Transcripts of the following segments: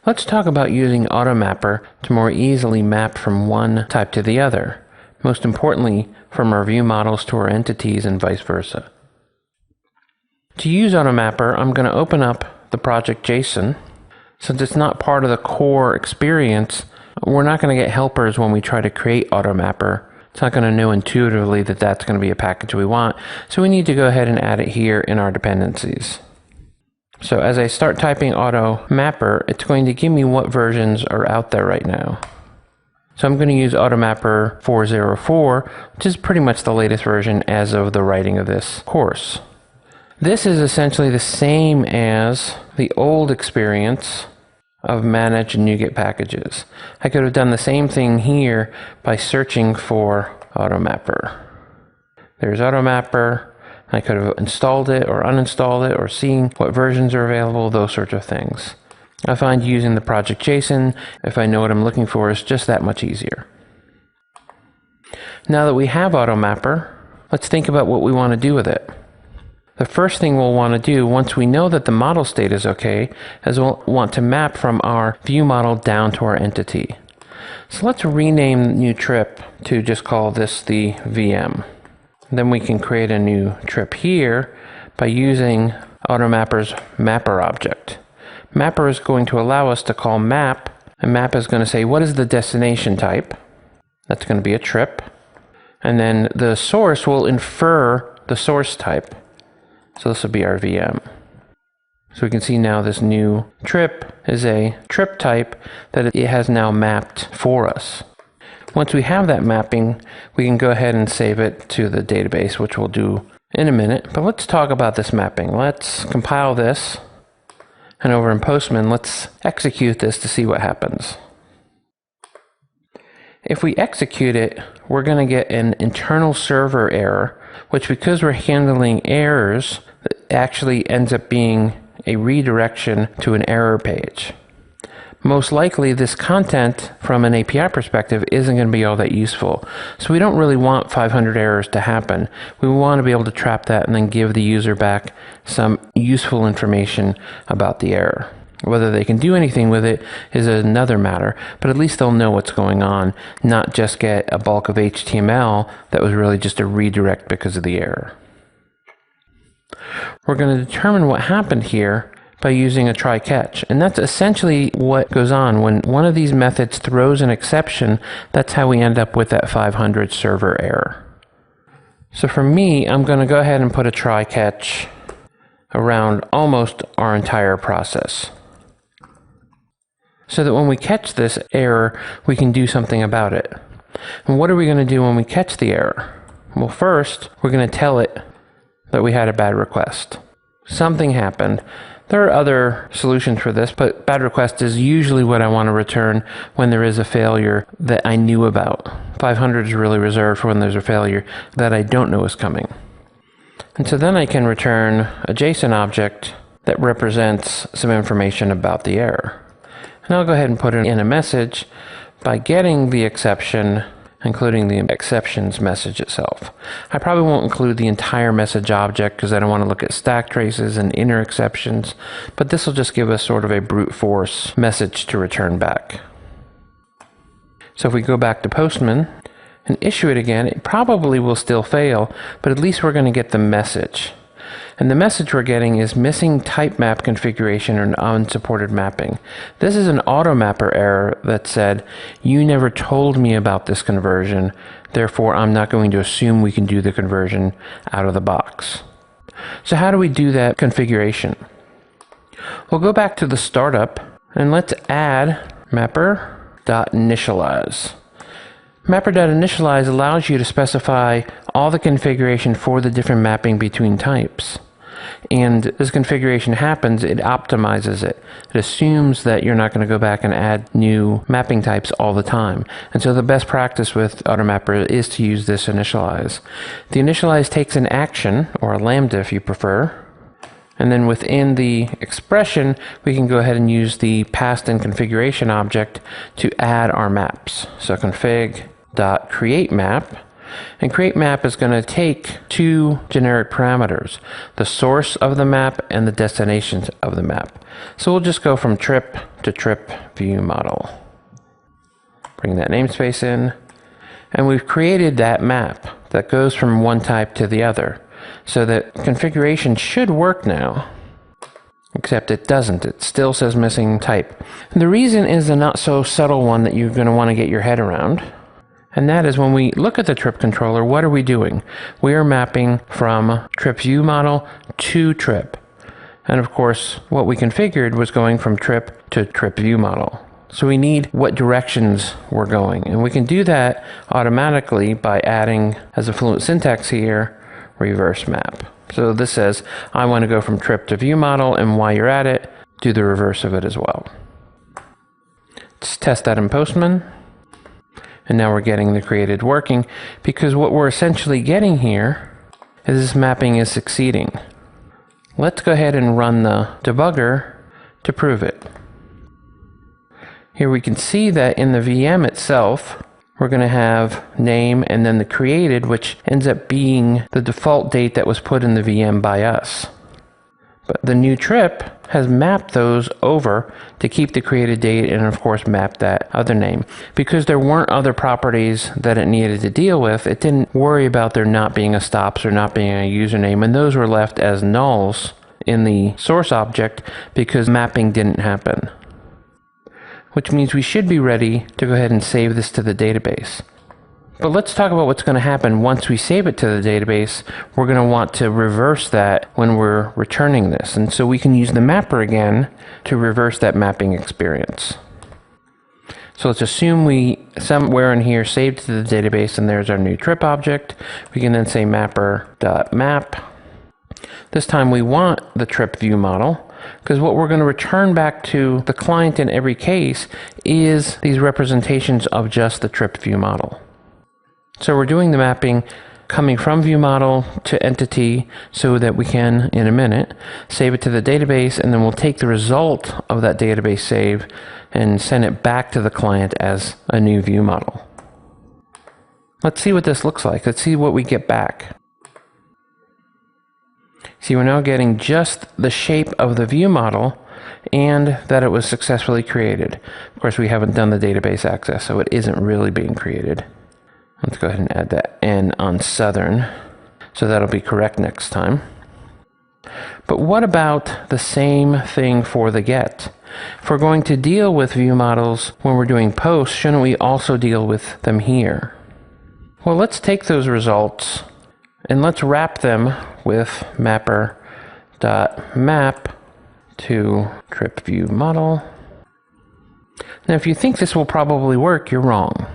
Let's talk about using AutoMapper to more easily map from one type to the other. Most importantly, from our view models to our entities and vice versa. To use AutoMapper, I'm going to open up the project JSON. Since it's not part of the core experience, we're not going to get helpers when we try to create AutoMapper. It's not going to know intuitively that that's going to be a package we want, so we need to go ahead and add it here in our dependencies. So as I start typing AutoMapper, it's going to give me what versions are out there right now. So I'm going to use AutoMapper 404, which is pretty much the latest version as of the writing of this course. This is essentially the same as the old experience of manage and NuGet packages. I could have done the same thing here by searching for AutoMapper. There's AutoMapper. I could have installed it or uninstalled it or seeing what versions are available, those sorts of things. I find using the project JSON, if I know what I'm looking for, is just that much easier. Now that we have AutoMapper, let's think about what we want to do with it. The first thing we'll want to do, once we know that the model state is okay, is we'll want to map from our view model down to our entity. So let's rename new trip to just call this the VM. Then we can create a new trip here by using AutoMapper's mapper object. Mapper is going to allow us to call map, and map is going to say what is the destination type. That's going to be a trip. And then the source will infer the source type. So this will be our VM. So we can see now this new trip is a trip type that it has now mapped for us. Once we have that mapping, we can go ahead and save it to the database, which we'll do in a minute. But let's talk about this mapping. Let's compile this, and over in Postman, let's execute this to see what happens. If we execute it, we're going to get an internal server error, which, because we're handling errors, actually ends up being a redirection to an error page. Most likely, this content from an API perspective isn't going to be all that useful. So we don't really want 500 errors to happen. We want to be able to trap that and then give the user back some useful information about the error. Whether they can do anything with it is another matter, but at least they'll know what's going on, not just get a bulk of HTML that was really just a redirect because of the error. We're going to determine what happened here by using a try catch, and that's essentially what goes on when one of these methods throws an exception. That's how we end up with that 500 server error. So for me, I'm going to go ahead and put a try catch around almost our entire process, so that when we catch this error, we can do something about it. And what are we going to do when we catch the error? Well, first, we're going to tell it that we had a bad request. Something happened. There are other solutions for this, but bad request is usually what I want to return when there is a failure that I knew about. 500 is really reserved for when there's a failure that I don't know is coming. And so then I can return a JSON object that represents some information about the error. And I'll go ahead and put it in a message by getting the exception, including the exceptions message itself. I probably won't include the entire message object because I don't want to look at stack traces and inner exceptions, but this will just give us sort of a brute force message to return back. So if we go back to Postman and issue it again, it probably will still fail, but at least we're going to get the message. And the message we're getting is missing type map configuration or unsupported mapping. This is an AutoMapper error that said, you never told me about this conversion, therefore I'm not going to assume we can do the conversion out of the box. So how do we do that configuration? We'll go back to the startup and let's add mapper.initialize. Mapper.initialize allows you to specify all the configuration for the different mapping between types. And as configuration happens, it optimizes it. It assumes that you're not going to go back and add new mapping types all the time. And so the best practice with AutoMapper is to use this initialize. The initialize takes an action, or a lambda if you prefer. And then within the expression, we can go ahead and use the past and configuration object to add our maps. So config.createMap And create map is going to take two generic parameters, the source of the map and the destinations of the map. So we'll just go from trip to trip view model. Bring that namespace in, and we've created that map that goes from one type to the other. So that configuration should work now, except it doesn't. It still says missing type. And the reason is a not so subtle one that you're going to want to get your head around. And that is when we look at the trip controller, what are we doing? We are mapping from trip view model to trip. And of course, what we configured was going from trip to trip view model. So we need what directions we're going. And we can do that automatically by adding, as a Fluent syntax here, reverse map. So this says, I want to go from trip to view model, and while you're at it, do the reverse of it as well. Let's test that in Postman. And now we're getting the created working, because what we're essentially getting here is this mapping is succeeding. Let's go ahead and run the debugger to prove it. Here we can see that in the VM itself, we're going to have name and then the created, which ends up being the default date that was put in the VM by us. But the new trip has mapped those over to keep the created date and of course map that other name. Because there weren't other properties that it needed to deal with, it didn't worry about there not being a stops or not being a username, and those were left as nulls in the source object because mapping didn't happen. Which means we should be ready to go ahead and save this to the database. But let's talk about what's going to happen once we save it to the database. We're going to want to reverse that when we're returning this. And so we can use the mapper again to reverse that mapping experience. So let's assume we somewhere in here saved to the database, and there's our new trip object. We can then say mapper.map. This time we want the trip view model, because what we're going to return back to the client in every case is these representations of just the trip view model. So we're doing the mapping coming from view model to entity so that we can, in a minute, save it to the database, and then we'll take the result of that database save and send it back to the client as a new view model. Let's see what this looks like. Let's see what we get back. See, we're now getting just the shape of the view model and that it was successfully created. Of course, we haven't done the database access, so it isn't really being created. Let's go ahead and add that N on Southern, so that'll be correct next time. But what about the same thing for the get? If we're going to deal with view models when we're doing posts, shouldn't we also deal with them here? Well, let's take those results and let's wrap them with mapper.map to trip view model. Now, if you think this will probably work, you're wrong.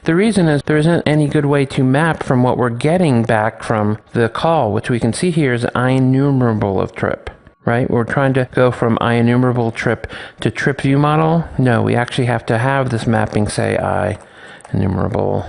The reason is there isn't any good way to map from what we're getting back from the call, which we can see here is IEnumerable of trip, right? We're trying to go from IEnumerable trip to trip view model. No, we actually have to have this mapping say IEnumerable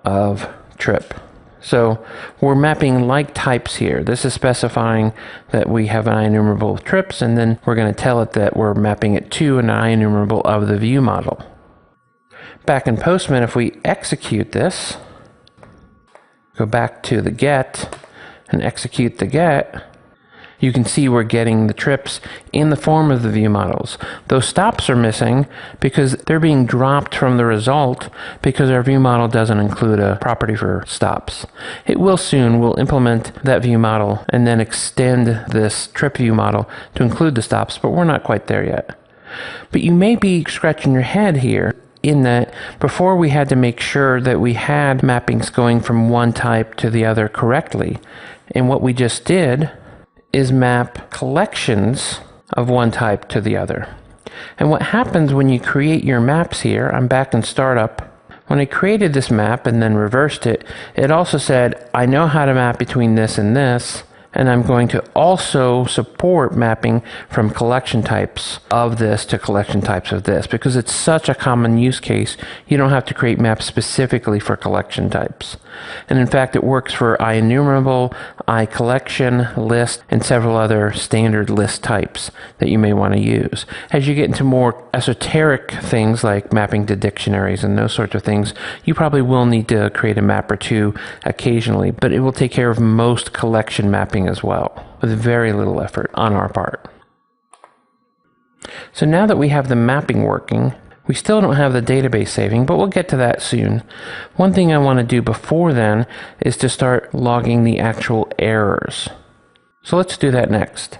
of trip. So we're mapping like types here. This is specifying that we have an IEnumerable of trips, and then we're going to tell it that we're mapping it to an IEnumerable of the view model. Back in Postman, if we execute this, go back to the get and execute the get, you can see we're getting the trips in the form of the view models. Those stops are missing because they're being dropped from the result because our view model doesn't include a property for stops. It will soon. We'll implement that view model and then extend this trip view model to include the stops, but we're not quite there yet. But you may be scratching your head here in that before we had to make sure that we had mappings going from one type to the other correctly. And what we just did is map collections of one type to the other. And what happens when you create your maps here, I'm back in startup. When I created this map and then reversed it, it also said, I know how to map between this and this, And I'm going to also support mapping from collection types of this to collection types of this, because it's such a common use case. You don't have to create maps specifically for collection types. And in fact, it works for IEnumerable, iCollection, list, and several other standard list types that you may want to use. As you get into more esoteric things like mapping to dictionaries and those sorts of things, you probably will need to create a map or two occasionally, but it will take care of most collection mapping as well, with very little effort on our part. So now that we have the mapping working, we still don't have the database saving, but we'll get to that soon. One thing I want to do before then is to start logging the actual errors. So let's do that next.